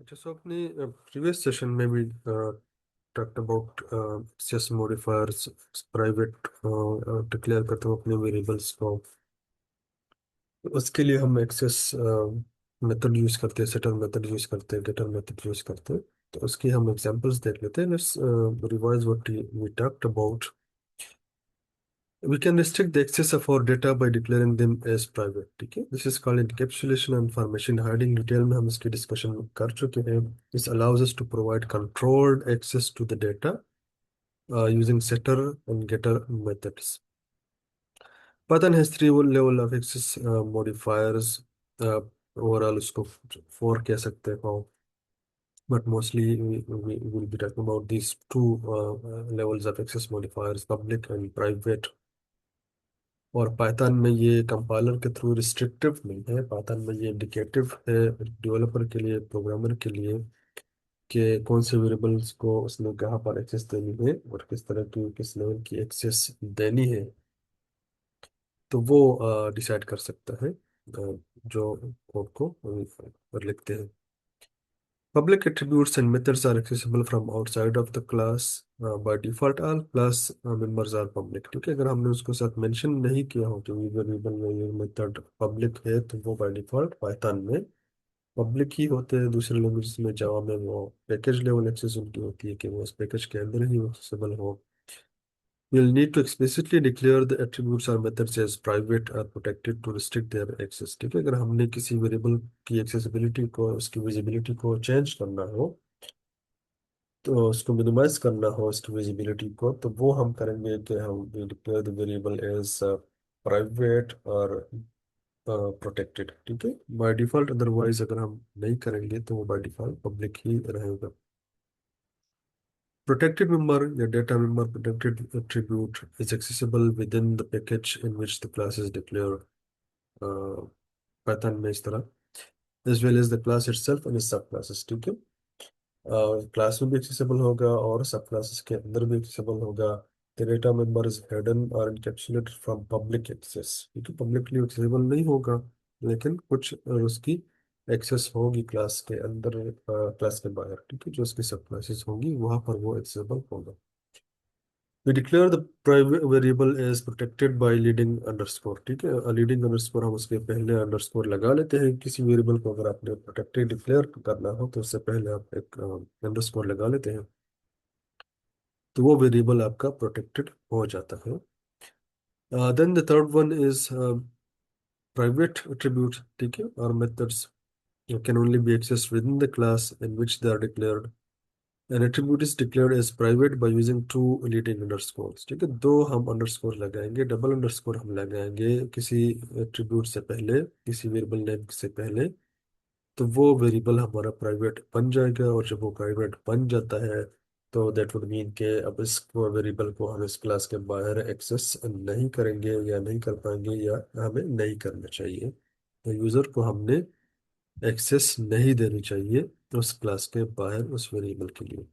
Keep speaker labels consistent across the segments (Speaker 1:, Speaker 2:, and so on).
Speaker 1: अच्छा, सो अपने previous session में भी talked about access modifiers, private declare करते हो अपने वेरिएबल्स को। उसके लिए हम एक्सेस मेथड यूज करते हैं, सेटर मेथड यूज करते हैं, गेटर मेथड यूज करते हैं। तो उसकी हम एग्जांपल्स देख लेते हैं। Let's revise what we talked about. We can restrict the access of our data by declaring them as private। ठीक है, this is called encapsulation and information hiding। Detail में हम इसकी डिस्कशन कर चुके हैं। This allows us to provide controlled access to the data using setter and getter methods। Python has three level of access modifiers। Overall उसको four कह सकते हो, but mostly we will be talking about these two levels of access modifiers, public and private। और Python में ये compiler के through restrictive नहीं है, पाइथन में ये इंडिकेटिव है डेवलपर के लिए, प्रोग्रामर के लिए, कि कौन से वेरिएबल्स को उसने कहाँ पर एक्सेस देनी है और किस तरह की, किस लेवल की एक्सेस देनी है। तो वो डिसाइड कर सकता है जो कोड को लिखते हैं। Public attributes and methods are accessible from outside of the class। By default all class members are public। ठीक है, अगर हमने उसको साथ मेंशन नहीं किया हो कि वेरिएबल में ये मेथड पब्लिक है, तो वो बाय डिफॉल्ट पाइथन में पब्लिक ही होते हैं। दूसरे लैंग्वेज में, जावा में, वो पैकेज लेवल एक्सेस उनकी होती है कि वो उस पैकेज के अंदर ही एक्सेसिबल हो। You'll need to explicitly declare the attributes or methods as private or protected to restrict their access। ठीक है, अगर हमने किसी वेरिएबल की एक्सेसिबिलिटी को, उसकी विजिबिलिटी को चेंज करना हो, तो उसको मिनिमाइज करना हो, इसकी विजिबिलिटी को, तो वो हम करेंगे कि हम declare the variable as private और प्रोटेक्टेड। ठीक है, बाय डिफॉल्ट। अदरवाइज अगर हम नहीं करेंगे तो वो बाय डिफॉल्ट पब्लिक ही रहेगा। Protected member या data member protected attribute is accessible within the package in which the class is declared। Python में इस तरह, as well as the class itself and its subclasses। ठीक है, क्लास में भी accessible होगा और सब क्लासेस के अंदर भी एक्सेसिबल होगा। The data member is hidden और एनकैप्सुलेटेड फ्रॉम पब्लिक एक्सेस। क्योंकि पब्लिकली एक्सेसिबल नहीं होगा, लेकिन कुछ उसकी एक्सेस होगी क्लास के अंदर, क्लास के बाहर। ठीक है, जो उसकी सब क्लासेस होंगी वहां पर वो एक्सेसिबल होगा। We declare the private variable as protected by leading underscore। ठीक है, लीडिंग अंडरस्कोर हम उसके पहले अंडरस्कोर लगा लेते हैं। किसी वेरिएबल को अगर आपने प्रोटेक्टेड डिक्लेयर करना हो तो उससे पहले आप एक अंडरस्कोर लगा लेते हैं, तो वो वेरिएबल आपका प्रोटेक्टेड हो जाता है। Then the third one is private attribute. ठीक है, और methods can only be accessed within the class in which they are declared। An attribute is declared as private by using two leading underscores। ठीक है, दो हम underscore लगाएंगे, double underscore हम लगाएंगे किसी एट्रीब्यूट से पहले, किसी वेरिएबल नेम से पहले, तो वो वेरिएबल हमारा प्राइवेट बन जाएगा। और जब वो प्राइवेट बन जाता है तो दैट वुड मीन के अब इस वेरिएबल को हम इस क्लास के बाहर एक्सेस नहीं करेंगे या नहीं कर पाएंगे, या हमें नहीं करना चाहिए। तो यूजर को हमने एक्सेस नहीं देनी चाहिए उस क्लास के बाहर उस वेरिएबल के लिए।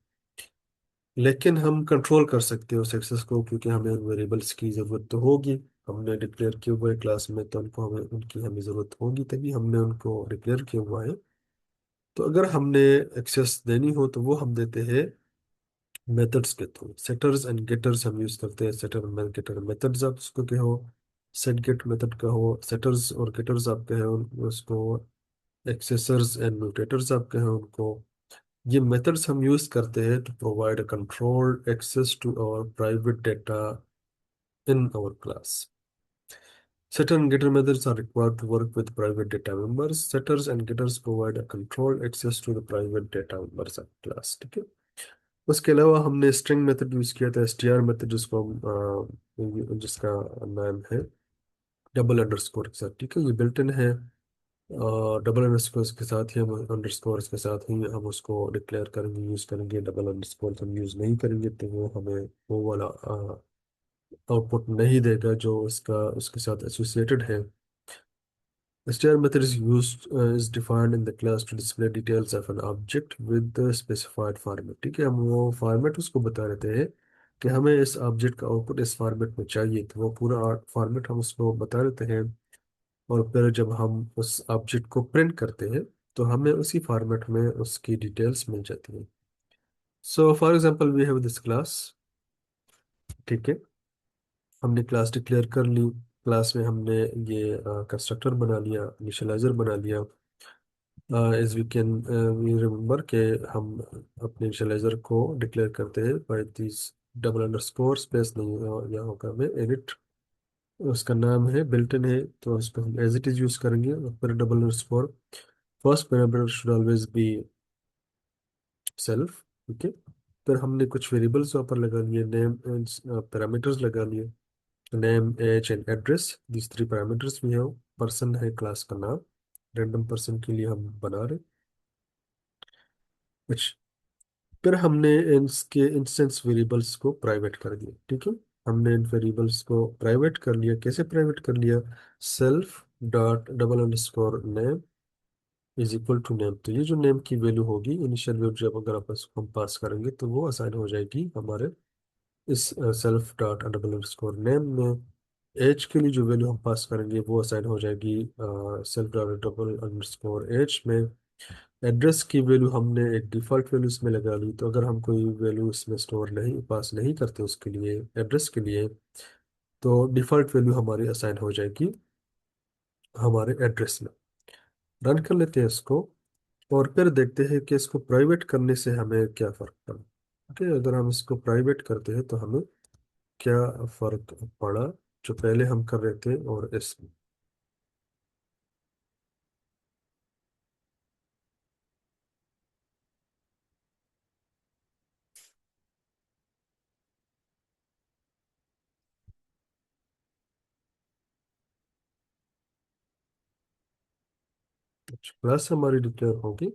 Speaker 1: लेकिन हम कंट्रोल कर सकते हैं उस एक्सेस को, क्योंकि हमें उन वेरिएबल्स की ज़रूरत तो होगी। हमने डिक्लेयर किए हुए क्लास में, तो उनको हमें, उनकी हमें ज़रूरत होगी, तभी हमने उनको डिक्लेयर किया हुआ है। तो अगर हमने एक्सेस देनी हो तो वो हम देते हैं मेथड्स के थ्रू। सेटर्स एंड गेटर्स हम यूज़ करते हैं। सेटर में गेटर मेथड्स आप उसको कहो, सेट गेट मेथड कहो, सेटर्स और गेटर्स आप कहो उसको, एक्सेसर्स एंड म्यूटेटर्स आप कहो उनको। ये मेथड्स हम यूज करते हैं to provide a controlled access to our private data in our class। Setter and getter methods are required to work with private data members। Setters and getters provide a controlled access to the private data members of class। ठीक है, उसके अलावा हमने string method use किया था, str method, जिसको जिसका नाम है डबल अंडरस्कोर के साथ। ठीक है, ये बिल्ट इन है। डबल अंडरस्कोर के साथ ही हम, अंडरस्कोर के साथ ही हम उसको डिक्लेयर करेंगे, यूज करेंगे। डबल अंडरस्कोर हम यूज नहीं करेंगे तो वो हमें वो वाला आउटपुट नहीं देगा जो उसका, उसके साथ एसोसिएटेड है। str method is used is defined in the class to display details of an object with the specified format। ठीक है, हम वो फॉर्मेट उसको बता देते हैं कि हमें इस ऑब्जेक्ट का आउटपुट इस फॉर्मेट में चाहिए, तो वो पूरा फॉर्मेट हम उसको बता देते हैं। और फिर जब हम उस ऑब्जेक्ट को प्रिंट करते हैं तो हमें उसी फॉर्मेट में उसकी डिटेल्स मिल जाती है। So for example we have this class. ठीक है, हमने क्लास डिक्लेयर कर ली। क्लास में हमने ये कंस्ट्रक्टर बना लिया, इनिशियलाइजर बना लिया। As we can we remember के हम अपने इनिशियलाइजर को डिक्लेयर करते हैं by this double underscore space नहीं यहाँ होगा में एडिट। उसका नाम है बिल्ट इन है, तो उसको हम एज इट इज यूज करेंगे। और फिर double underscore first parameter should always be self. ठीक है, फिर हमने कुछ वेरिएबल्स वहाँ पर लगा लिए, नेम एंड पैरामीटर्स लगा लिए। Name age and address, this three parameters भी है। पर्सन है क्लास का नाम, रैंडम पर्सन के लिए हम बना रहे कुछ। फिर हमने इसके इंस्टेंस वेरिएबल्स को प्राइवेट कर दिया। ठीक है, हमने इन वेरिएबल्स को प्राइवेट कर लिया। कैसे प्राइवेट कर लिया? Self dot double underscore name is equal to name. तो ये जो नेम की वैल्यू होगी इनिशियल वैल्यू, जब अगर आप इसको हम पास करेंगे तो वो असाइन हो जाएगी हमारे इस self dot double underscore name में। एज के लिए जो वैल्यू हम पास करेंगे वो असाइन हो जाएगी self dot double underscore age में। एड्रेस की वैल्यू हमने एक डिफॉल्ट वैल्यू इसमें लगा ली, तो अगर हम कोई वैल्यू इसमें स्टोर नहीं पास नहीं करते उसके लिए, एड्रेस के लिए, तो डिफॉल्ट वैल्यू हमारी असाइन हो जाएगी हमारे एड्रेस में। रन कर लेते हैं इसको और फिर देखते हैं कि इसको प्राइवेट करने से हमें क्या फर्क पड़ा। ओके, अगर हम इसको प्राइवेट करते हैं तो हमें क्या फर्क पड़ा जो पहले हम कर रहे थे और इसमें। क्लास हमारी डिक्लेयर होगी।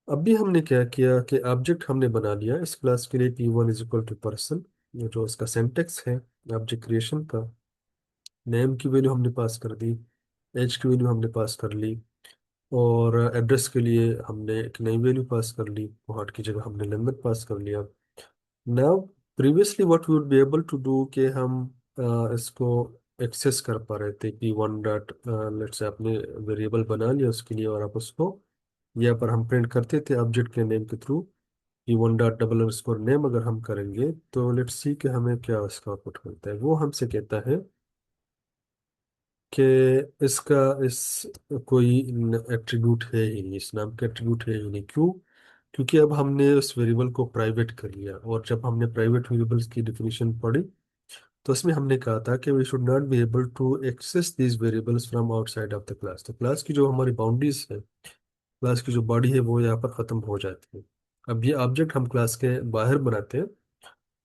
Speaker 1: अभी हमने क्या किया कि ऑब्जेक्ट हमने बना लिया इस क्लास के लिए, P1 is equal to person, जो इसका सिंटेक्स है ऑब्जेक्ट क्रिएशन का। नेम की वैल्यू हमने पास कर दी, एज की वैल्यू हमने पास कर ली, और एड्रेस के लिए हमने एक नई वैल्यू पास कर ली, हार्ट की जगह हमने लंदन पास कर लिया। Now previously what we would be able to do कि हम इसको एक्सेस कर पा रहे थे। P1 डॉट लेट्स से आपने वेरिएबल बना लिया उसके लिए, और आप उसको यहाँ पर हम प्रिंट करते थे ऑब्जेक्ट के नेम के through. P1 dot double underscore name अगर हम करेंगे तो लेट्स सी कि हमें क्या इसका आउटपुट मिलता है। वो हमसे कहता है कि इसका इस कोई एट्रीब्यूट है ही नहीं, इस नाम का एट्रीब्यूट है ही नहीं। क्यों? क्योंकि अब हमने उस वेरिएबल को प्राइवेट कर लिया, और जब हमने प्राइवेट वेरिएबल्स की डिफिनीशन पढ़ी तो उसमें हमने कहा था कि we should not be able to access these variables from outside of the class. तो क्लास की जो हमारी बाउंड्रीज है, क्लास की जो बॉडी है, वो यहाँ पर ख़त्म हो जाती है। अब ये ऑब्जेक्ट हम क्लास के बाहर बनाते हैं,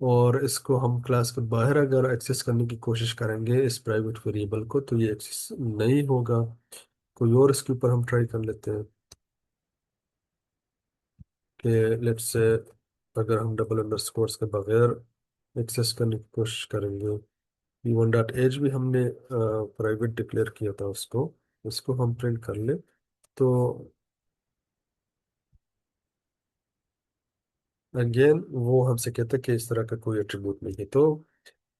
Speaker 1: और इसको हम क्लास के बाहर अगर एक्सेस करने की कोशिश करेंगे इस प्राइवेट वेरिएबल को, तो ये एक्सेस नहीं होगा। कोई और इसके ऊपर हम ट्राई कर लेते हैं कि लेट्स से अगर हम डबल अंडरस्कोर्स के बगैर एक्सेस करने की कोशिश करेंगे। P1 डॉट एज भी हमने प्राइवेट डिक्लेयर किया था उसको, इसको हम प्रिंट कर ले तो अगेन वो हमसे कहता है कि इस तरह का कोई एट्रीब्यूट नहीं है। तो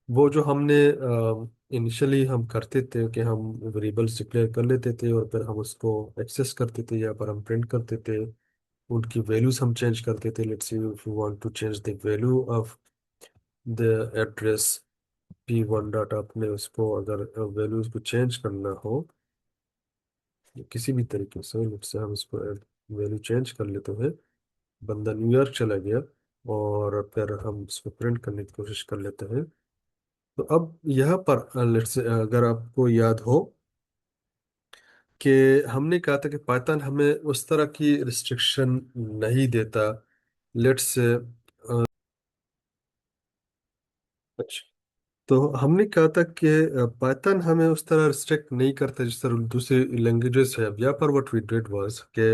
Speaker 1: वो जो हमने इनिशियली हम करते थे कि हम वेरिएबल्स डिक्लेयर कर लेते थे और फिर हम उसको एक्सेस करते थे, या पर हम प्रिंट करते थे, उनकी वैल्यूज हम चेंज करते थे। Let's see if you want to change the value of the address P1 dot, आपने उसको अगर वैल्यूज को चेंज करना हो किसी भी तरीके से, लेट्स से हम इसको वैल्यू चेंज कर लेते हैं। बंदा न्यूयॉर्क चला गया और फिर हम इसको प्रिंट करने की कोशिश कर लेते हैं। तो अब यहाँ पर लेट्स अगर आपको याद हो कि हमने कहा था कि पाइथन हमें उस तरह की रिस्ट्रिक्शन नहीं देता। लेट्स से अच्छा, तो हमने कहा था कि पाइथन हमें उस तरह रिस्ट्रिक्ट नहीं करता जिस तरह दूसरी लैंग्वेजेस है। अब यहाँ पर व्हाट वी डिड वाज कि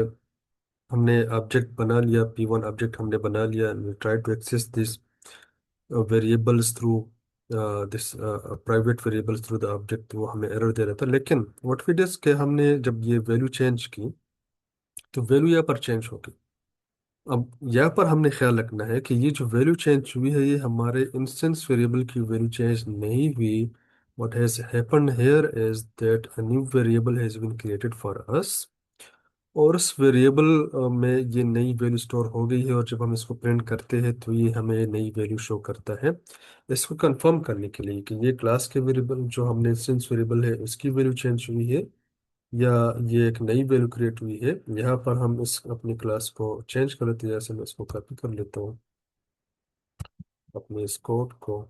Speaker 1: हमने ऑब्जेक्ट बना लिया, P1 ऑब्जेक्ट हमने बना लिया, try to access this variables through this private variables through the object. वो हमें एरर दे रहा था, लेकिन व्हाट वी डिड कि हमने जब ये वैल्यू चेंज की तो वैल्यू यहाँ पर चेंज हो गई। अब यहाँ पर हमने ख्याल रखना है कि ये जो वैल्यू चेंज हुई है ये हमारे इंस्टेंस वेरिएबल की वैल्यू चेंज नहीं हुई। What has happened here is that a new variable has been created for us, और उस वेरिएबल में ये नई वैल्यू स्टोर हो गई है, और जब हम इसको प्रिंट करते हैं तो ये हमें नई वैल्यू शो करता है। इसको कंफर्म करने के लिए कि ये क्लास के वेरिएबल जो हमने इंस्टेंस वेरिएबल है उसकी वैल्यू चेंज हुई है, या ये एक नई वैल्यू क्रिएट हुई है, यहाँ पर हम इस अपनी क्लास को चेंज कर लेते हैं। जैसे मैं इसको कॉपी कर लेता हूँ अपने इस कोड को,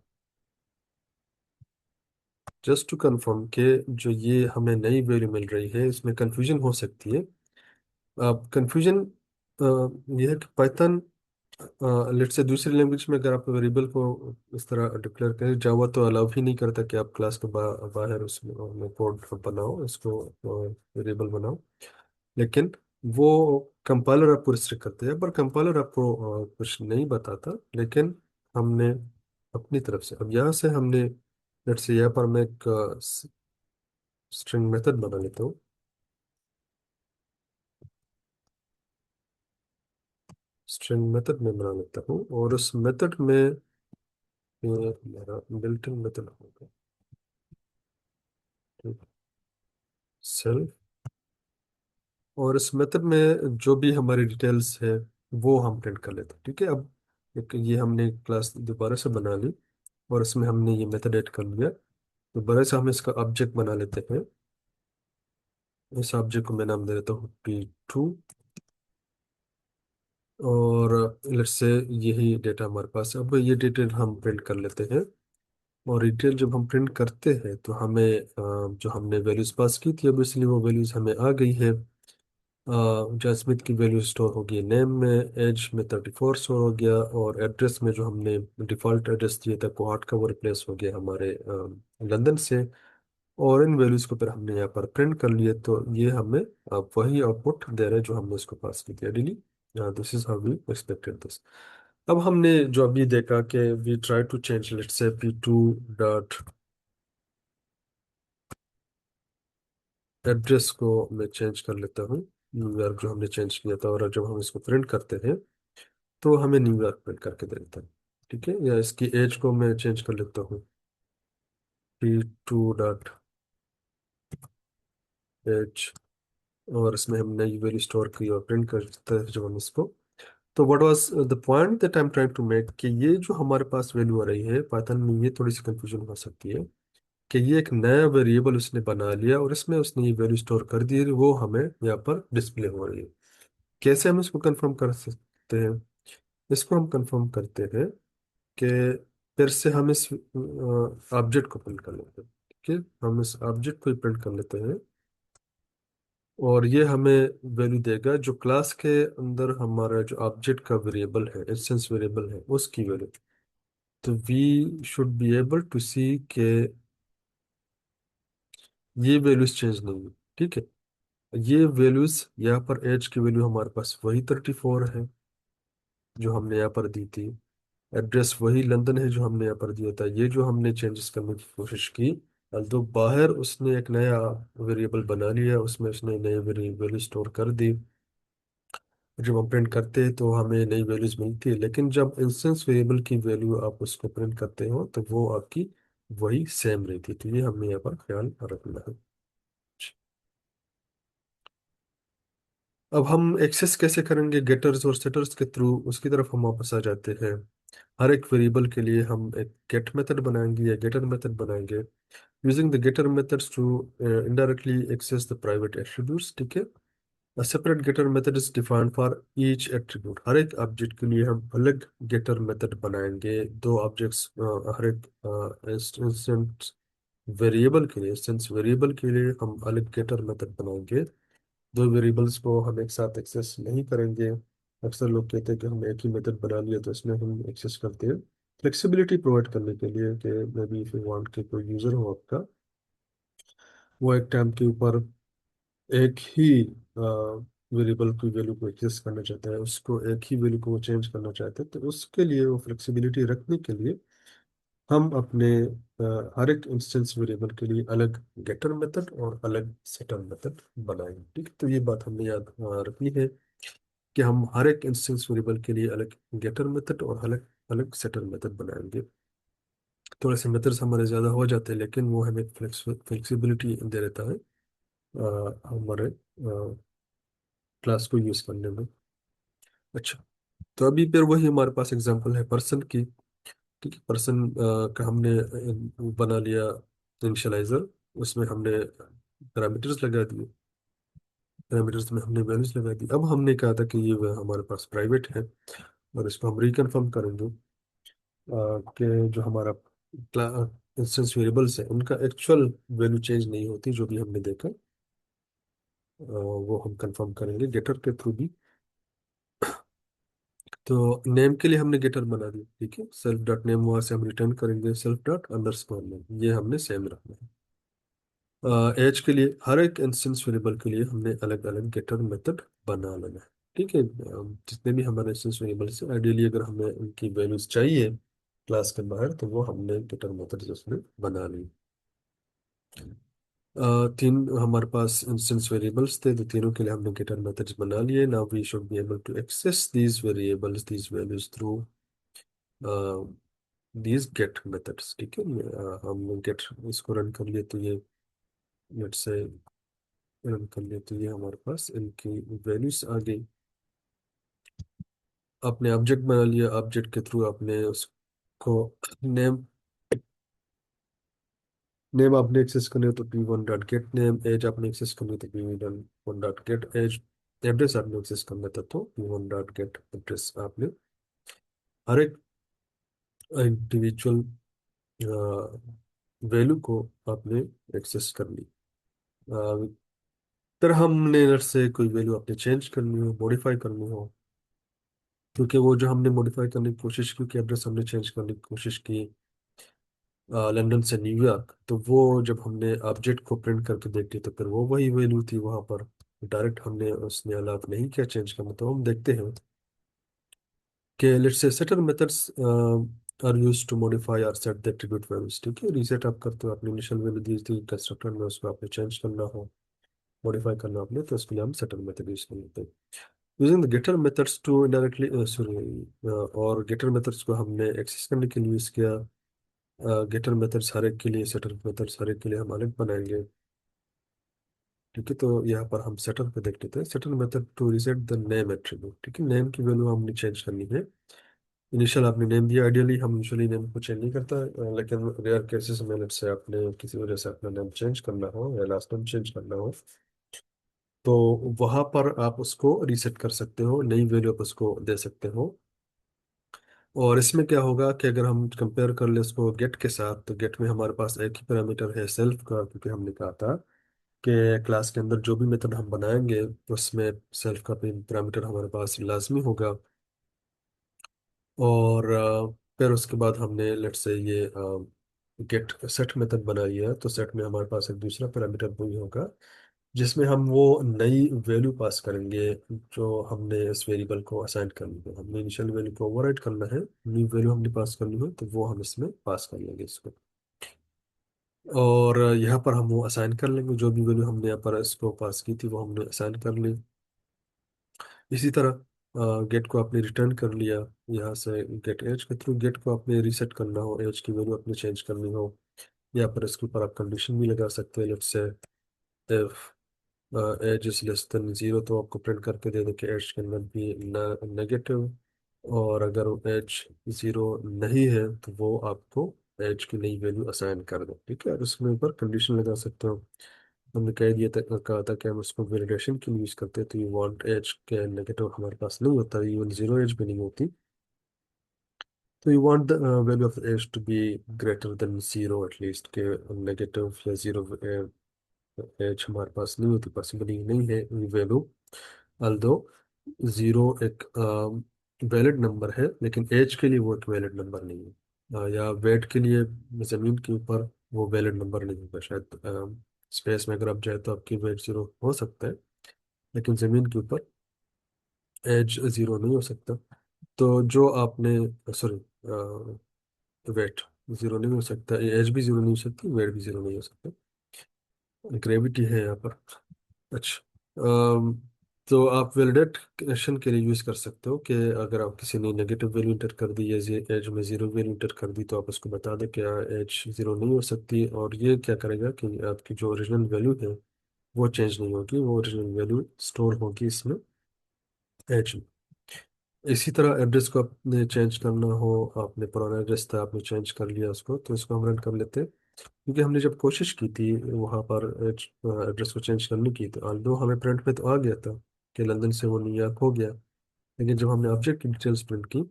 Speaker 1: जस्ट टू कंफर्म के जो ये हमें नई वैल्यू मिल रही है इसमें कंफ्यूजन हो सकती है। अब कंफ्यूजन ये है कि पाइथन, लेट से दूसरी लैंग्वेज में अगर आप वेरिएबल को इस तरह डिक्लेयर करें, जावा तो अलाउ ही नहीं करता कि आप क्लास के बाहर उसमें कोड बनाओ, इसको वेरिएबल बनाओ। लेकिन वो कंपाइलर आपको रिस्ट्रिक्ट करते हैं, पर कंपाइलर आपको कुछ नहीं बताता। लेकिन हमने अपनी तरफ से, अब यहाँ से हमने, लेट से यहाँ पर मैं एक स्ट्रिंग मेथड बना लेता हूँ। स्ट्रिंग मेथड में बना लेता हूँ, और उस मेथड में ये मेरा बिल्ट इन मेथड होगा सेल्फ। और इस मेथड में जो भी हमारी डिटेल्स है वो हम प्रिंट कर लेते हैं। ठीक है, अब एक ये हमने क्लास दोबारा से बना ली, और इसमें हमने ये मेथड ऐड कर लिया। दोबारा से हम इसका ऑब्जेक्ट बना लेते हैं। इस ऑब्जेक्ट को मैं नाम दे देता हूँ P2। और लेट्स से यही डेटा हमारे पास है। अब ये डिटेल हम प्रिंट कर लेते हैं। और डिटेल जब हम प्रिंट करते हैं तो हमें जो हमने वैल्यूज पास की थी, अब इसलिए वो वैल्यूज हमें आ गई है। जैस्मिथ की वैल्यू स्टोर हो गई नेम में, एज में 34 स्टोर हो गया, और एड्रेस में जो हमने डिफॉल्ट एड्रेस दिया था कोहाट का, वो रिप्लेस हो गया हमारे लंदन से। और इन वैल्यूज को फिर हमने यहाँ पर प्रिंट कर लिए, तो ये हमें वही आउटपुट दे रहे हैं जो हमने इसको पास की थी daily. This is how we expected this. अब हमने जो अभी देखा कि we try to change, let's say P2 dot address को मैं चेंज कर लेता हूँ न्यूयॉर्क, जो हमने चेंज किया था। और जब हम इसको प्रिंट करते हैं तो हमें न्यूयॉर्क प्रिंट करके दे देता है। ठीक है, या इसकी एज को मैं चेंज कर लेता हूँ P2 डॉट एज, और इसमें हम नई वैल्यू स्टोर की और प्रिंट करते हैं जब हम इसको। तो what was the point that I am trying to make, कि ये जो हमारे पास वैल्यू आ रही है पाइथन में, ये थोड़ी सी कंफ्यूजन हो सकती है कि ये एक नया वेरिएबल उसने बना लिया और इसमें उसने ये वैल्यू स्टोर कर दी है, वो हमें यहाँ पर डिस्प्ले हो रही है। कैसे हम इसको कंफर्म कर सकते हैं? इसको हम कंफर्म करते हैं कि फिर से हम इस ऑब्जेक्ट को प्रिंट कर लेते हैं। ठीक है, हम इस ऑब्जेक्ट को प्रिंट कर लेते हैं, और ये हमें वैल्यू देगा जो क्लास के अंदर हमारा जो ऑब्जेक्ट का वेरिएबल है, इंस्टेंस वेरिएबल है, उसकी वैल्यू। तो we should be able to see के ये वैल्यूज चेंज नहीं है। ठीक है, ये वैल्यूज यहाँ पर एज की वैल्यू हमारे पास वही 34 है जो हमने यहाँ पर दी थी। एड्रेस वही लंदन है जो हमने यहाँ पर दिया था। ये जो हमने चेंजेस करने की कोशिश की, तो बाहर उसने एक नया वेरिएबल बना लिया, उसमें उसने नई वैल्यू स्टोर कर दी। जब हम प्रिंट करते हैं तो हमें नई वैल्यूज मिलती है, लेकिन जब इंस्टेंस वेरिएबल की वैल्यू आप उसको प्रिंट करते हो तो वो आपकी वही सेम रहती है। तो ये हमें यहाँ पर ख्याल रखना है। अब हम एक्सेस कैसे करेंगे गेटर्स और सेटर्स के थ्रू, उसकी तरफ हम वापस आ जाते हैं। हर एक वेरिएबल के लिए हम एक गेट मेथड बनाएंगे या गेटर मेथड बनाएंगे, using the getter methods to indirectly access the private attributes. ठीक है, A separate getter method is defined for each attribute। हर एक ऑब्जेक्ट के लिए हम अलग getter method बनाएंगे। दो ऑब्जेक्ट्स, हर एक इंस्टेंस वेरिएबल के लिए, हम अलग getter method बनाएंगे। दो वेरिएबल्स को हम एक साथ एक्सेस नहीं करेंगे। अक्सर लोग कहते हैं कि हम एक ही मेथड बना लिया तो इसमें हम एक्सेस करते हैं, फ्लेक्सिबिलिटी प्रोवाइड करने के लिए कि may be if you want कि कोई यूजर हो आपका, वो एक टाइम के ऊपर एक ही वेरिएबल की वैल्यू को एक्सेस करना चाहता है, उसको एक ही वैल्यू को चेंज करना चाहते हैं, तो उसके लिए वो फ्लेक्सिबिलिटी रखने के लिए हम अपने हर एक इंस्टेंस वेरिएबल के लिए अलग गेटर मेथड और अलग सेटर मेथड बनाएंगे। ठीक है, तो ये बात हमने याद रखनी है कि हम हर एक इंस्टेंस वेरिएबल के लिए अलग गेटर मेथड और अलग अलग सेटर मेथड बनाएंगे। थोड़े से मेथड्स हमारे ज़्यादा हो जाते हैं, लेकिन वो हमें फ्लेक्सिबिलिटी दे देता है हमारे क्लास को यूज करने में। अच्छा, तो अभी फिर वही हमारे पास एग्जांपल है पर्सन की। ठीक है, पर्सन का हमने बना लिया इनिशियलाइजर, उसमें हमने पैरामीटर्स लगा दिए, पैरामीटर्स में हमने वैल्यूज लगा दी। अब हमने कहा था कि ये हमारे पास प्राइवेट है, और इसको हम रिकन्फर्म करेंगे कि जो हमारा इंस्टेंस वेरिएबल्स है उनका एक्चुअल वैल्यू चेंज नहीं होती, जो भी हमने देखा वो हम कंफर्म करेंगे गेटर के थ्रू भी। तो नेम के लिए हमने गेटर बना दिया। ठीक है, सेल्फ डॉट नेम, वहां से हम रिटर्न करेंगे सेल्फ डॉट अंडरस्कोर नेम, ये हमने सेम रखना है। एज के लिए हर एक इंस्टेंस वेरिएबल के लिए हमने अलग अलग गेटर मेथड बना लेना है। ठीक है, जितने भी हमारे इंस्टेंस वेरिएबल्स हैं, आइडियली अगर हमें उनकी वैल्यूज चाहिए क्लास के बाहर, तो वो हमने गेटर मेथड उसमें बना ली। तीन हमारे पास इंस्टेंस वेरिएबल्स थे, तो तीनों के लिए हमने गेटर मेथड्स बना लिए। Now we should be able to access these variables, these values through these get methods. ठीक है, हम गेट इसको रन कर लिए, तो ये लेट से रन कर लिए, तो ये हमारे पास इनकी वैल्यूज आ गई। आपने ऑब्जेक्ट बना लिया, ऑब्जेक्ट के थ्रू आपने उसको नेम, नेम आपने एक्सेस करनी हो तो p1 dot get name, age आपने एक्सेस करनी हो तो p1 dot get age, address आपने एक्सेस करना था तो p1 डॉट गेट एड्रेस। आपने हर एक इंडिविजुअल वैल्यू को आपने एक्सेस कर ली। अ, फिर हमने लेट से कोई वैल्यू आपने चेंज करनी हो, मॉडिफाई करनी हो, क्योंकि वो जो हमने मॉडिफाई करने की कोशिश की, कि एड्रेस हमने चेंज करने की कोशिश की लंदन से न्यूयॉर्क, तो वो जब हमने ऑब्जेक्ट को प्रिंट करके देखी तो फिर वो वही वैल्यू थी वहां पर। डायरेक्ट हमने उसने अलाउ नहीं किया चेंज करना, तो हम देखते हैं कि let's say setter methods are use to modify और सेट द एट्रीब्यूट वैल्यूज। ठीक है, रीसेट आप करते हो, आपने इनिशियल वैल्यू दी थी कंस्ट्रक्टर में, उसको आपने चेंज करना हो, मॉडिफाई करना आपने, तो उसके लिए हम सेटल मेथड यूज कर लेते हैं। Using the getter methods to indirectly, sorry, और गेटर मेथड्स को हमने एक्सेस करने के लिए यूज किया। गेटर मेथड्स हर एक के लिए, सेटर मेथड्स हर एक के लिए हम अलग बनाएंगे। ठीक है, तो यहाँ पर हम सेटर पे देख लेते हैं, setter method to reset the name attribute. ठीक है, नेम की वैल्यू हमने चेंज करनी है। इनिशियल आपने नेम दिया, आइडियली हम यूजुअली नेम को चेंज नहीं करता, लेकिन रेयर केसेस में लेट्स से आपने किसी वजह से अपना नेम चेंज करना हो या लास्ट नेम चेंज करना हो, तो वहां पर आप उसको रीसेट कर सकते हो, नई वैल्यू आप उसको दे सकते हो। और इसमें क्या होगा कि अगर हम कंपेयर कर ले इसको गेट के साथ, तो गेट में हमारे पास एक ही पैरामीटर है सेल्फ का, क्योंकि हमने कहा था कि क्लास के अंदर जो भी मेथड हम बनाएंगे उसमें सेल्फ का भी पैरामीटर हमारे पास लाजमी होगा। और फिर उसके बाद हमने लेट से ये गेट सेट मेथड बनाई है, तो सेट में हमारे पास एक दूसरा पैरामीटर वही होगा, जिसमें हम वो नई वैल्यू पास करेंगे जो हमने इस वेरिएबल को असाइन करनी है। हमने इनिशियल वैल्यू को ओवरराइट करना है, न्यू वैल्यू हमने पास करनी हो, तो वो हम इसमें पास कर लेंगे इसको। और यहाँ पर हम वो असाइन कर लेंगे, जो भी वैल्यू हमने यहाँ पर इसको पास की थी वो हमने असाइन कर ली। इसी तरह गेट को आपने रिटर्न कर लिया, यहाँ से गेट एज के थ्रू गेट को आपने रीसेट करना हो, एज की वैल्यू आपने चेंज करनी हो, यहाँ पर इसके ऊपर आप कंडीशन भी लगा सकते हैं। Let's say if age is less than 0, तो आपको प्रिंट करके दे दो कि age can not be negative. और अगर एज 0 नहीं है, तो वो आपको एज की नई वैल्यू असाइन कर दो। ठीक है, और उसमें ऊपर कंडीशन लगा सकते हो। हमने कह दिया था, कहा था कि हम उसको वैलिडेशन के लिए यूज करते हैं, तो यू वांट एज के नेगेटिव हमारे पास नहीं होता, इवन 0 एज भी नहीं होती, तो you want the value of age to be greater than 0 at least, के नेगेटिव या 0 एज हमारे पास नहीं होती, पॉसिबल ही नहीं है वैल्यू। अल्दो 0 एक वैलिड नंबर है, लेकिन एज के लिए वो एक वैलिड नंबर नहीं है। या वेट के लिए जमीन के ऊपर वो वैलिड नंबर नहीं होगा शायद। स्पेस में अगर आप जाए तो आपकी वेट 0 हो सकता है, लेकिन जमीन के ऊपर एज 0 नहीं हो सकता। तो जो आपने, सॉरी, वेट 0 नहीं हो सकता, एज भी 0 नहीं हो सकती, वेट भी 0 नहीं हो सकता, ग्रेविटी है यहाँ पर। अच्छा, तो आप वैलिडेट क्वेश्चन के लिए यूज कर सकते हो कि अगर आप किसी ने नेगेटिव वैल्यू इंटर कर दी या एज में 0 वैल्यू इंटर कर दी, तो आप उसको बता दें कि एज 0 नहीं हो सकती, और ये क्या करेगा कि आपकी जो ओरिजिनल वैल्यू है वो चेंज नहीं होगी, वो ओरिजिनल वैल्यू स्टोर होगी इसमें। एज। इसी तरह एड्रेस को आपने चेंज करना हो, आपने पुराना एड्रेस था आपने चेंज कर लिया उसको, तो इसको हम रन कर लेते हैं। क्योंकि हमने जब कोशिश की थी वहाँ पर एड्रेस को चेंज करने की, तो ऑल्दो हमें प्रिंट में तो आ गया था कि लंदन से वो न्यूयॉर्क हो गया, लेकिन जब हमने ऑब्जेक्ट की डिटेल्स प्रिंट की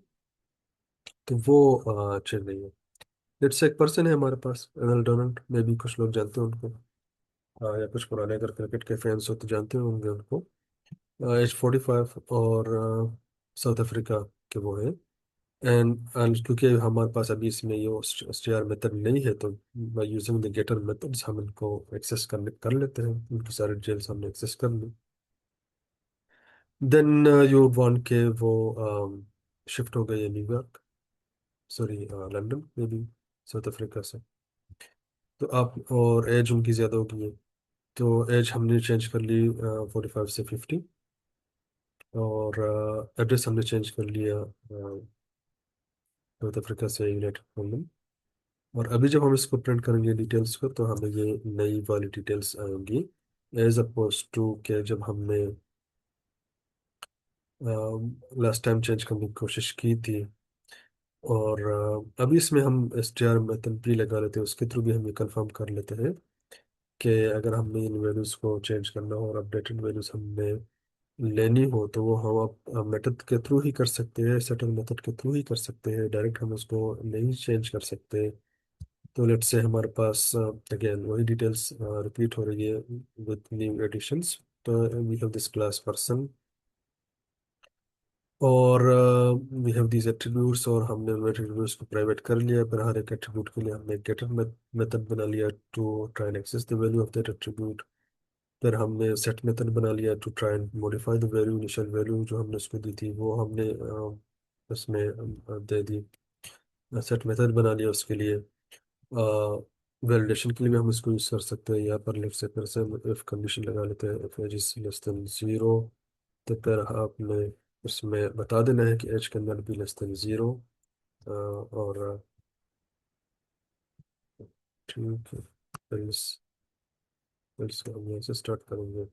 Speaker 1: तो वो चेंज नहीं है। लेट्स से एक पर्सन है हमारे पास, एनल डोनाल्ड, मे भी कुछ लोग जानते हैं उनको, या कुछ पुराने अगर क्रिकेट के फैंस हो तो जानते होंगे उनको। एज 45 और साउथ अफ्रीका के वो है। एंड क्योंकि हमारे पास अभी इसमें ये एसटीआर मेथड नहीं है, तो by using the getter methods हम इनको एक्सेस कर लेते हैं, उनकी सारी डिटेल्स हमने एक्सेस कर ली। देन यू वांट के वो शिफ्ट हो गए न्यूयॉर्क, सॉरी लंदन में भी, साउथ अफ्रीका से। तो आप, और एज उनकी ज़्यादा हो गई है, तो एज हमने चेंज कर ली 45 से 50। और एड्रेस हमने चेंज कर लिया साउथ अफ्रीका से यूनाइटेड किंगडम। और अभी जब हम इसको प्रिंट करेंगे डिटेल्स को, तो हमें ये नई वाली डिटेल्स आएंगी, एज अपोज टू के जब हमने लास्ट टाइम चेंज करने की कोशिश की थी। और अभी इसमें हम एस टी आर मेथड भी लगा लेते हैं, उसके थ्रू भी हम ये कंफर्म कर लेते हैं कि अगर हमने इन वैल्यूज़ को चेंज करना हो और अपडेटेड वैल्यूज़ हमने लेनी हो, तो वो हम आप मेथड के थ्रू ही कर सकते हैं, सेटल मेथड के थ्रू ही कर सकते हैं, डायरेक्ट हम उसको नहीं चेंज कर सकते। तो लेट्स से हमारे पास अगेन वही डिटेल्स रिपीट हो रही है विद न्यू एडिशंस। तो we have this class person, और वी हैव दीज एट्रीब्यूट्स, और हमने एट्रीब्यूट्स को प्राइवेट कर लिया, पर हर एक एट्रीब्यूट के लिए हमने गेटर मेथड बना लिया to try and access the value of that attribute. फिर हमने सेट मेथड बना लिया to try and modify the value, initial value जो हमने उसको दी थी वो हमने उसमें दे दी। सेट मेथड बना लिया उसके लिए। वैलिडेशन के लिए भी हम इसको यूज़ कर सकते हैं, यहाँ पर लेट से फिर से इफ कंडीशन लगा लेते हैं, if age is less than 0, तो फिर आपने उसमें बता देना है कि age can not be less than 0। और ठीक है, फिर इसको हम यहाँ से स्टार्ट करेंगे।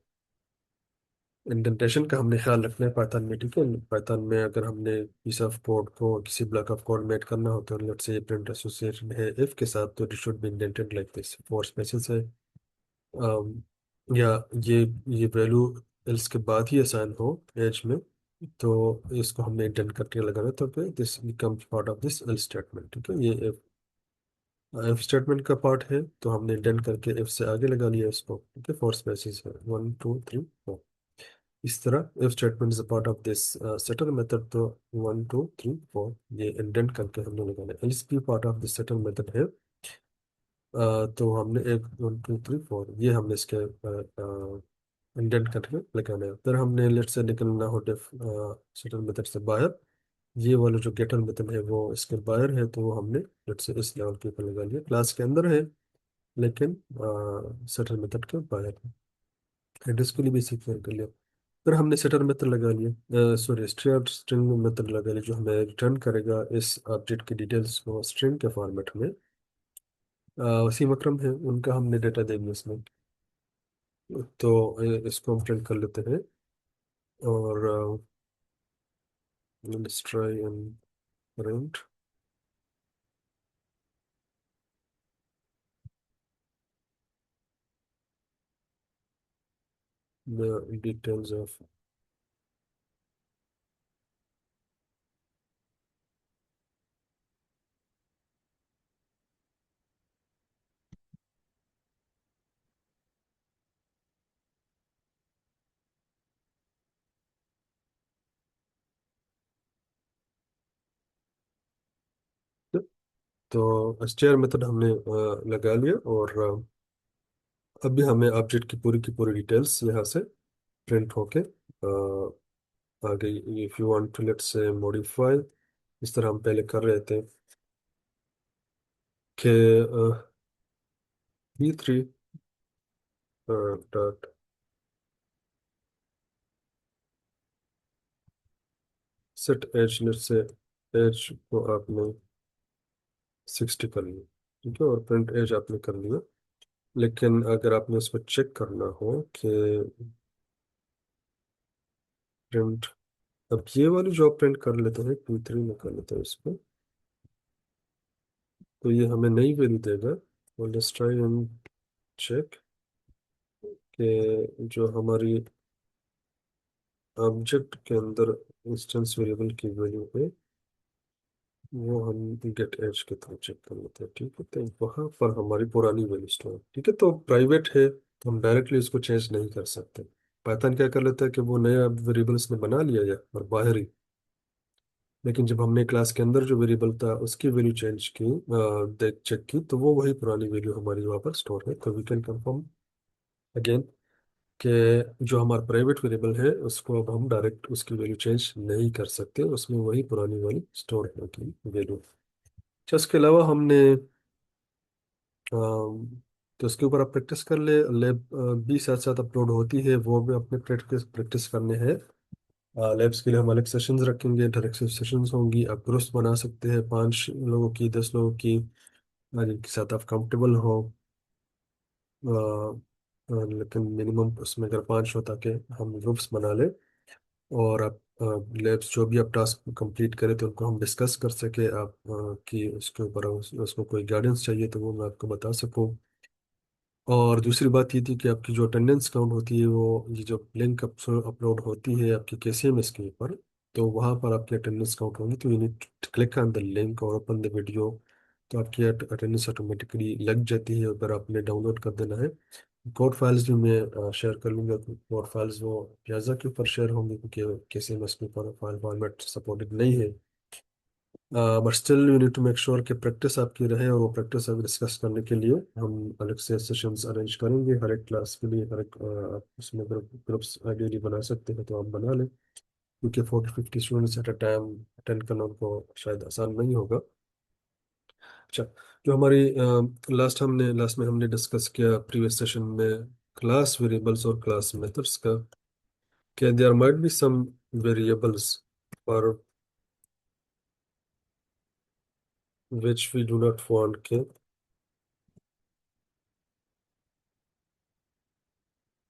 Speaker 1: इंडेंटेशन का हमने ख्याल रखना है पाइथन में, ठीक है। पाइथन में अगर हमने पीस ऑफ कोड को किसी ब्लॉक ऑफ कोड में ऐड करना हो, तो लेट्स से प्रिंट एसोसिएशन है इफ के साथ, तो it should be indented like this, four spaces है। अम, या ये ये वैल्यू एल्स के बाद ही असाइन हो एज में, तो इसको हमने इंडेंट करके लगाना, तो फिर this becomes part of this else statement, ठीक है। ये इफ स्टेटमेंट का पार्ट है, तो हमने इंडेंट करके इफ से आगे लगा लिया इसको, ठीक है। फोर स्पेसेस है, 1 2 3 4। इस तरह if statement is a part of this settle method, तो 1 2 3 4 ये इंडेंट करके हमने लगाना है। एल्स भी part of this settle method है। तो हमने एक 1 2 3 4 ये हमने इसके इंडेंट करके लगाना है। फिर हमने लेट से निकलना हो डेफ सेटल मेथड से बाहर, ये वाला जो गेटर मेथड है वो इसके बाहर है, तो वो हमने लेट से इस लेवल के ऊपर लगा लिया, क्लास के अंदर है लेकिन सेटल मेथड के बाहर है। एड्रेस के लिए भी इसी तरह कर लिया। फिर हमने सेटर मेथड लगा लिया, सॉरी स्ट्रिंग स्ट्रिंग मेथड लगा लिया, जो हमें रिटर्न करेगा इस ऑब्जेक्ट की डिटेल्स को स्ट्रिंग के फॉर्मेट में। वसीम अकरम है, उनका हमने डेटा देंगे इसमें। तो इसको हम प्रिंट कर लेते हैं, और let's try and print the details of, तो स्टेयर मेथड हमने लगा लिया, और अभी हमें ऑब्जेक्ट की पूरी डिटेल्स यहाँ से प्रिंट होके आ गई। If you want to let's say modify, इस तरह हम पहले कर रहे थे कि B3 dot set age, let's say age को आपने 60 कर लिया, ठीक है, और प्रिंट एज आपने कर लिया। लेकिन अगर आपने इसको चेक करना हो कि प्रिंट अब ये वाली जो प्रिंट कर लेते हैं, P3 में कर लेते हैं इसको, तो ये हमें नई वैल्यू देगा। और लेट्स ट्राई एंड चेक कि जो हमारी ऑब्जेक्ट के अंदर इंस्टेंस वेरिएबल की वैल्यू है, वो हम गेट एज के थ्रू चेक कर लेते हैं। ठीक है, तो वहाँ पर हमारी पुरानी वैल्यू स्टोर है। ठीक है, तो प्राइवेट है तो हम डायरेक्टली इसको चेंज नहीं कर सकते। पाइथन क्या कर लेता है कि वो नया वेरिएबल इसने बना लिया या और बाहर ही, लेकिन जब हमने क्लास के अंदर जो वेरिएबल था उसकी वैल्यू चेंज की, देख चेक की, तो वो वही पुरानी वैल्यू हमारी वहाँ पर स्टोर है। तो वी कैन कंफर्म अगेन कि जो हमारा प्राइवेट वेरिएबल है उसको अब हम डायरेक्ट उसकी वैल्यू चेंज नहीं कर सकते, उसमें वही पुरानी वाली स्टोर होगी वैल्यू। अच्छा, इसके अलावा हमने तो उसके ऊपर आप प्रैक्टिस कर ले। लैब भी साथ साथ अपलोड होती है, वो भी अपने प्रैक्टिस प्रैक्टिस करने हैं। लैब्स के लिए हम अलग सेशंस रखेंगे, इंटरेक्टिव सेशंस होंगी। आप ग्रुप्स बना सकते हैं, 5 लोगों की, 10 लोगों की, जिनके साथ आप कंफर्टेबल हो। लेकिन मिनिमम उसमें अगर 5 हो, ताकि हम ग्रुप्स बना ले। और आप लैब्स जो भी आप टास्क कंप्लीट करें तो उनको हम डिस्कस कर सके, आप कि उसके ऊपर उसको कोई गाइडेंस चाहिए तो वो मैं आपको बता सकूँ। और दूसरी बात ये थी कि आपकी जो अटेंडेंस काउंट होती है, वो ये जो लिंक अपलोड होती है आपकी KCMS के ऊपर, तो वहाँ पर आपकी अटेंडेंस काउंट होगी। तो you need to click on the link और ओपन द वीडियो, तो आपकी अटेंडेंस ऑटोमेटिकली लग जाती है। अगर आपने डाउनलोड कर देना है, कोड फाइल्स भी मैं शेयर कर लूँगा। कोड फाइल्स वो पियाजा के ऊपर शेयर होंगे, क्योंकि KCMS के ऊपर फाइल फॉर्मेट सपोर्टेड नहीं है। But still you need to make sure कि प्रैक्टिस आपकी रहे, और वो प्रैक्टिस अगर डिस्कस करने के लिए हम अलग से सेशंस अरेंज करेंगे हर एक क्लास के लिए। हर एक आप उसमें ग्रुप्स आइडियली बना सकते हैं तो आप बना लें, क्योंकि 40-50 students at a time attend करना उनको शायद आसान नहीं होगा। अच्छा, जो हमारी लास्ट में हमने डिस्कस किया प्रीवियस सेशन में क्लास वेरिएबल्स और क्लास मेथड्स का, कि there might be some variables for which we do not want के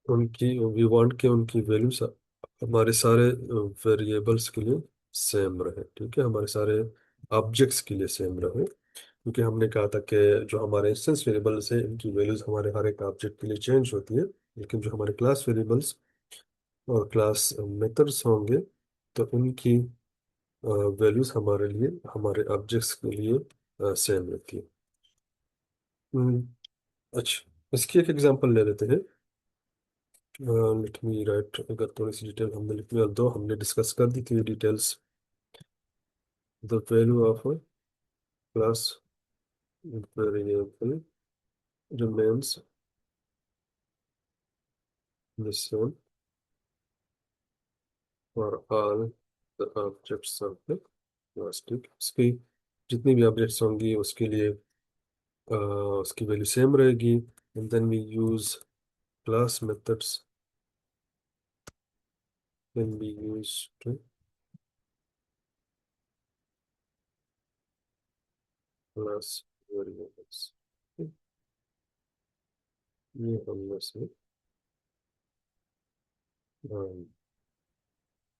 Speaker 1: उनकी वी वांट के उनकी वैल्यूज हमारे सारे वेरिएबल्स के लिए सेम रहे। ठीक है, हमारे सारे ऑब्जेक्ट्स के लिए सेम रहे, क्योंकि हमने कहा था कि जो हमारे इंस्टेंस वेरिएबल्स है इनकी वैल्यूज हमारे हर एक ऑब्जेक्ट के लिए चेंज होती है, लेकिन जो हमारे क्लास वेरिएबल्स और क्लास मेथड्स होंगे तो इनकी वैल्यूज हमारे लिए, हमारे ऑब्जेक्ट्स के लिए सेम रहती है। हम्म, अच्छा, इसकी एक एग्जांपल ले लेते हैं। लेट मी राइट, अगर थोड़ी सी डिटेल हमने लिखनी है, दो हमने डिस्कस कर दी थी details. The value of class variable remains the same for all the objects of the class। ठीक, इसकी जितनी भी ऑब्जेक्ट्स होंगी उसके लिए उसकी वैल्यू सेम रहेगी। And then we use class methods can be use to class variables. ये हमने से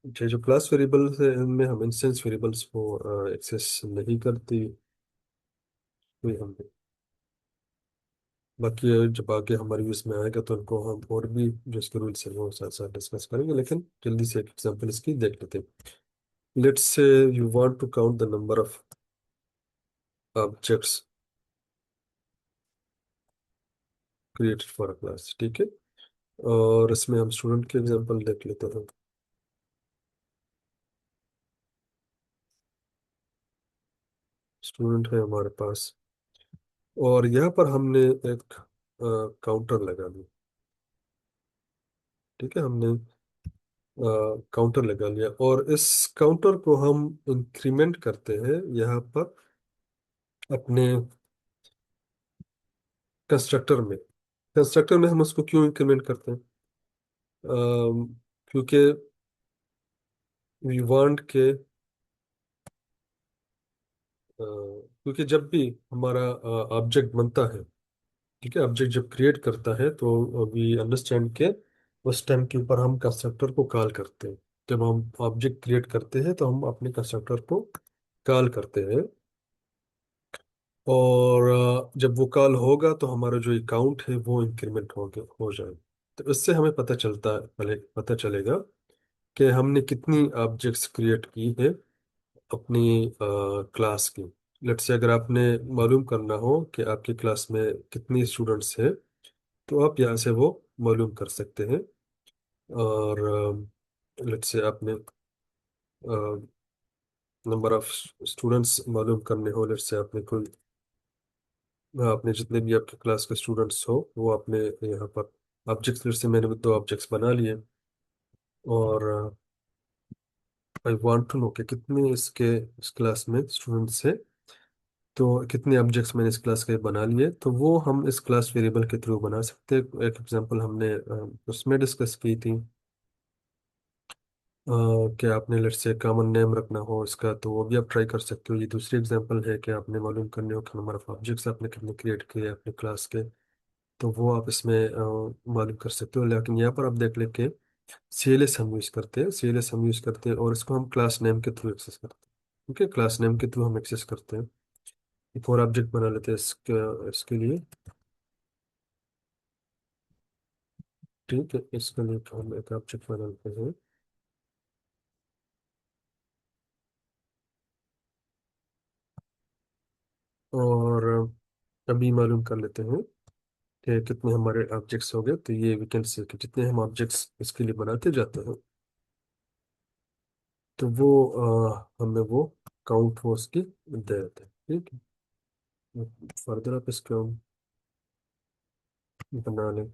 Speaker 1: जो जो क्लास वेरिएबल्स है इनमें हम इंस्टेंस वेरिएबल्स को एक्सेस नहीं करती हुई हमने। बाकी जब आगे हमारे यूज में आएगा तो उनको हम और भी जो इसके रूल्स हैं वो साथ साथ डिस्कस करेंगे, लेकिन जल्दी से एक एग्जांपल इसकी देख लेते हैं। Let's say you want to count the number of objects created for a class. ठीक है, और इसमें हम स्टूडेंट के एग्जांपल देख लेते हैं। स्टूडेंट है हमारे पास, और यहाँ पर हमने एक काउंटर लगा दिया। ठीक है, हमने काउंटर लगा लिया, और इस काउंटर को हम इंक्रीमेंट करते हैं यहाँ पर अपने कंस्ट्रक्टर में। कंस्ट्रक्टर में हम उसको क्यों इंक्रीमेंट करते हैं? क्योंकि वी वांट के क्योंकि जब भी हमारा ऑब्जेक्ट बनता है, ठीक है, ऑब्जेक्ट जब क्रिएट करता है तो वी अंडरस्टैंड के उस टाइम के ऊपर हम कंस्ट्रक्टर को कॉल करते हैं। जब हम ऑब्जेक्ट क्रिएट करते हैं तो हम अपने कंस्ट्रक्टर को कॉल करते हैं, और जब वो कॉल होगा तो हमारा जो अकाउंट है वो इंक्रीमेंट हो जाए। तो इससे हमें पता चलेगा कि हमने कितनी ऑब्जेक्ट्स क्रिएट की है अपनी क्लास की। लेट्स से अगर आपने मालूम करना हो कि आपकी क्लास में कितनी स्टूडेंट्स हैं, तो आप यहाँ से वो मालूम कर सकते हैं। और लेट्स से आपने नंबर ऑफ स्टूडेंट्स मालूम करने हो, लेट्स से आपने कोई आपने जितने भी आपके क्लास के स्टूडेंट्स हो वो आपने यहाँ पर ऑब्जेक्ट्स, लेट्स से मैंने भी 2 ऑब्जेक्ट्स बना लिए, और आई वांट टू नो कि कितने इस क्लास में स्टूडेंट्स हैं। तो कितने ऑब्जेक्ट्स मैंने इस क्लास के बना लिए, तो वो हम इस क्लास वेरिएबल के थ्रू बना सकते हैं। एक एग्जांपल हमने उसमें डिस्कस की थी कि आपने लेट्स से कॉमन नेम रखना हो इसका, तो वो भी आप ट्राई कर सकते हो। ये दूसरी एग्जांपल है कि आपने मालूम करने हो कि नंबर ऑफ ऑब्जेक्ट्स आपने कितने क्रिएट किए अपने क्लास के, तो वो आप इसमें मालूम कर सकते हो। लेकिन यहाँ पर आप देख लें कि CLS हम यूज़ करते हैं, CLS हम यूज़ करते हैं और इसको हम क्लास नेम के थ्रू एक्सेस करते हैं। ठीक है, क्लास नेम के थ्रू हम एक्सेस करते हैं। एक और ऑब्जेक्ट बना लेते हैं इसके लिए। ठीक है, इसके लिए हम एक ऑब्जेक्ट बना लेते हैं, और अभी मालूम कर लेते हैं कि कितने हमारे ऑब्जेक्ट्स हो गए। तो ये वी कैन से कि जितने हम ऑब्जेक्ट्स इसके लिए बनाते जाते हैं, तो वो हमें वो काउंट वो उसकी दे देते हैं। ठीक है, फर्दर आप इसको हम बना लें।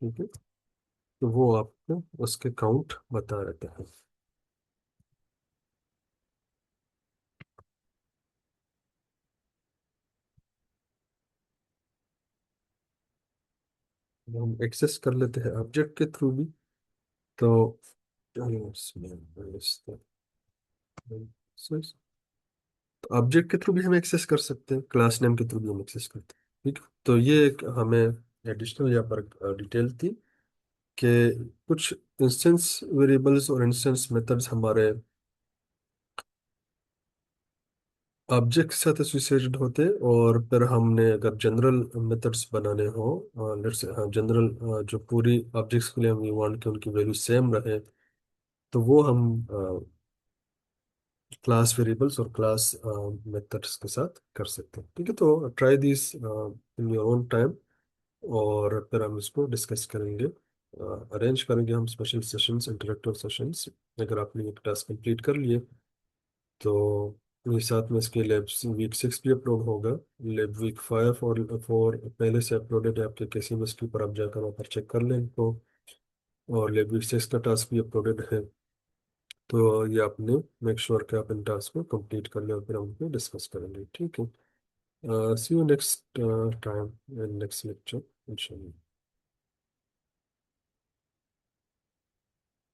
Speaker 1: ठीक है, तो वो आपको उसके काउंट बता देते हैं। हम एक्सेस कर लेते हैं ऑब्जेक्ट के थ्रू भी। तो ऑब्जेक्ट के थ्रू भी हम एक्सेस कर सकते हैं, क्लास नेम के थ्रू भी हम एक्सेस करते हैं। ठीक है, तो ये एक हमें एडिशनल यहाँ पर डिटेल थी कि कुछ इंस्टेंस वेरिएबल्स और इंस्टेंस मेथड्स हमारे ऑब्जेक्ट के साथ एसोसिएटेड होते हैं, और फिर हमने अगर जनरल मेथड्स बनाने हो, लेट्स हाँ जनरल, जो पूरी ऑब्जेक्ट्स के लिए हम ये वांट कि उनकी वैल्यू सेम रहे, तो वो हम क्लास वेरिएबल्स और क्लास मेथड्स के साथ कर सकते हैं। ठीक है, तो try this in your own time, और फिर हम इसको डिस्कस करेंगे, अरेंज करेंगे हम स्पेशल सेशंस, इंटरेक्टिव सेशंस। अगर आपने ये टास्क कंप्लीट कर लिए, तो ये साथ में इसके लैब वीक 6 भी अपलोड होगा। लैब वीक 5 और 4 पहले से अपलोडेड है आपके किसी में, इसके ऊपर आप जाकर वहाँ पर चेक कर लें इनको। और लैब वीक 6 का टास्क भी अपलोडेड है। तो ये आपने मेक श्योर कि आप इन टास्क को कंप्लीट कर लें, और फिर हम उनको डिस्कस करेंगे। ठीक है, see you next time in next lecture इंशाल्लाह।